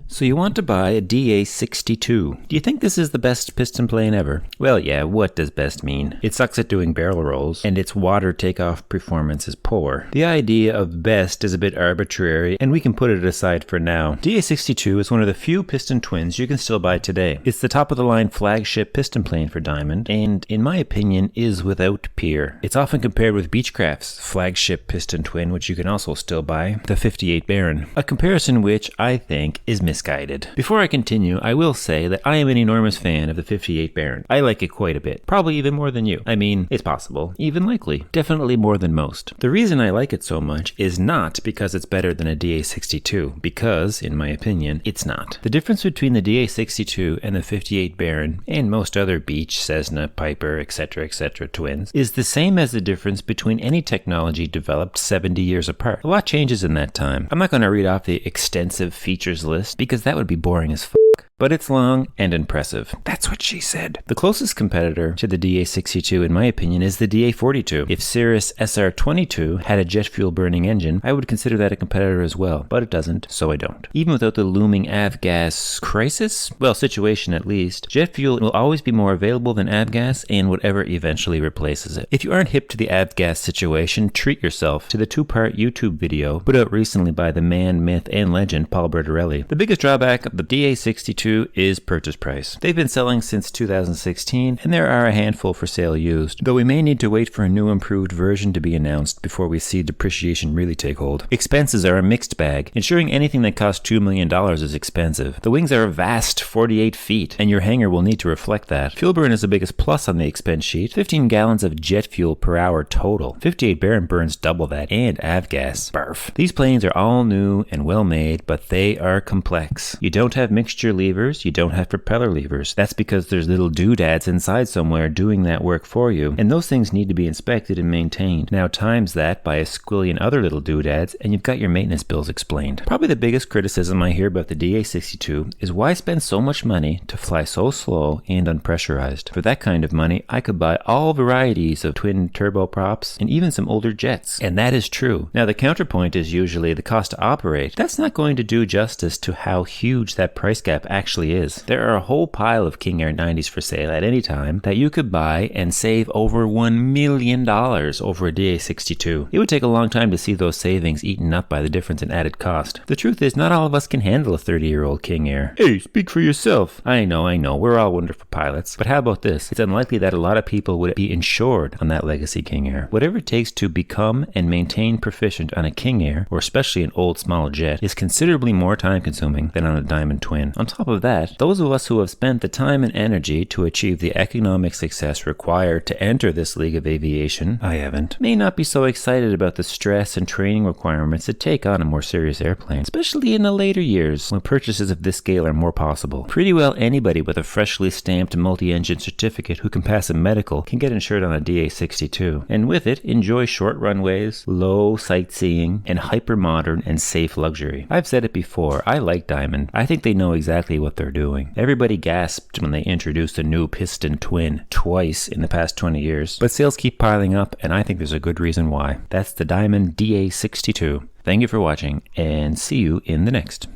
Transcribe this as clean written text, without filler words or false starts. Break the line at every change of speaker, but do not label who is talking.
So you want to buy a DA62. Do you think this is the best piston plane ever? Well, yeah, what does best mean? It sucks at doing barrel rolls, and its water takeoff performance is poor. The idea of best is a bit arbitrary, and we can put it aside for now. DA62 is one of the few piston twins you can still buy today. It's the top-of-the-line flagship piston plane for Diamond, and in my opinion, is without peer. It's often compared with Beechcraft's flagship piston twin, which you can also still buy, the 58 Baron. A comparison which, I think, is misguided. Before I continue, I will say that I am an enormous fan of the 58 Baron. I like it quite a bit, probably even more than you. I mean, it's possible, even likely, definitely more than most. The reason I like it so much is not because it's better than a DA62, because, in my opinion, it's not. The difference between the DA62 and the 58 Baron, and most other Beech, Cessna, Piper, etc. twins, is the same as the difference between any technology developed 70 years apart. A lot changes in that time. I'm not going to read off the extensive features list, because that would be boring as f***. But it's long and impressive. That's what she said. The closest competitor to the DA62, in my opinion, is the DA42. If Cirrus SR22 had a jet fuel burning engine, I would consider that a competitor as well, but it doesn't, so I don't. Even without the looming AvGas crisis, well, situation at least, jet fuel will always be more available than AvGas and whatever eventually replaces it. If you aren't hip to the AvGas situation, treat yourself to the two-part YouTube video put out recently by the man, myth, and legend Paul Bertorelli. The biggest drawback of the DA62 is purchase price. They've been selling since 2016, and there are a handful for sale used, though we may need to wait for a new improved version to be announced before we see depreciation really take hold. Expenses are a mixed bag. Insuring anything that costs $2 million is expensive. The wings are a vast 48 feet, and your hangar will need to reflect that. Fuel burn is the biggest plus on the expense sheet. 15 gallons of jet fuel per hour total. 58 Baron burns double that, and AvGas. Barf. These planes are all new and well made, but they are complex. You don't have mixture levers, you don't have propeller levers. That's because there's little doodads inside somewhere doing that work for you, and those things need to be inspected and maintained. Now times that by a squillion other little doodads, and you've got your maintenance bills explained. Probably the biggest criticism I hear about the DA62 is why spend so much money to fly so slow and unpressurized? For that kind of money, I could buy all varieties of twin turboprops and even some older jets. And that is true. Now the counterpoint is usually the cost to operate. That's not going to do justice to how huge that price gap actually is. There are a whole pile of King Air 90s for sale at any time that you could buy and save over $1 million over a DA62. It would take a long time to see those savings eaten up by the difference in added cost. The truth is, not all of us can handle a 30-year-old King Air. Hey, speak for yourself. I know, we're all wonderful pilots. But how about this? It's unlikely that a lot of people would be insured on that legacy King Air. Whatever it takes to become and maintain proficient on a King Air, or especially an old small jet, is considerably more time consuming than on a Diamond twin. On top of that, those of us who have spent the time and energy to achieve the economic success required to enter this league of aviation, I haven't, may not be so excited about the stress and training requirements that take on a more serious airplane, especially in the later years when purchases of this scale are more possible. Pretty well anybody with a freshly stamped multi-engine certificate who can pass a medical can get insured on a DA62, and with it enjoy short runways, low sightseeing, and hyper-modern and safe luxury. I've said it before, I like Diamond. I think they know exactly what they're doing. Everybody gasped when they introduced a new piston twin twice in the past 20 years, but sales keep piling up, and I think there's a good reason why. That's the Diamond DA62. Thank you for watching, and see you in the next.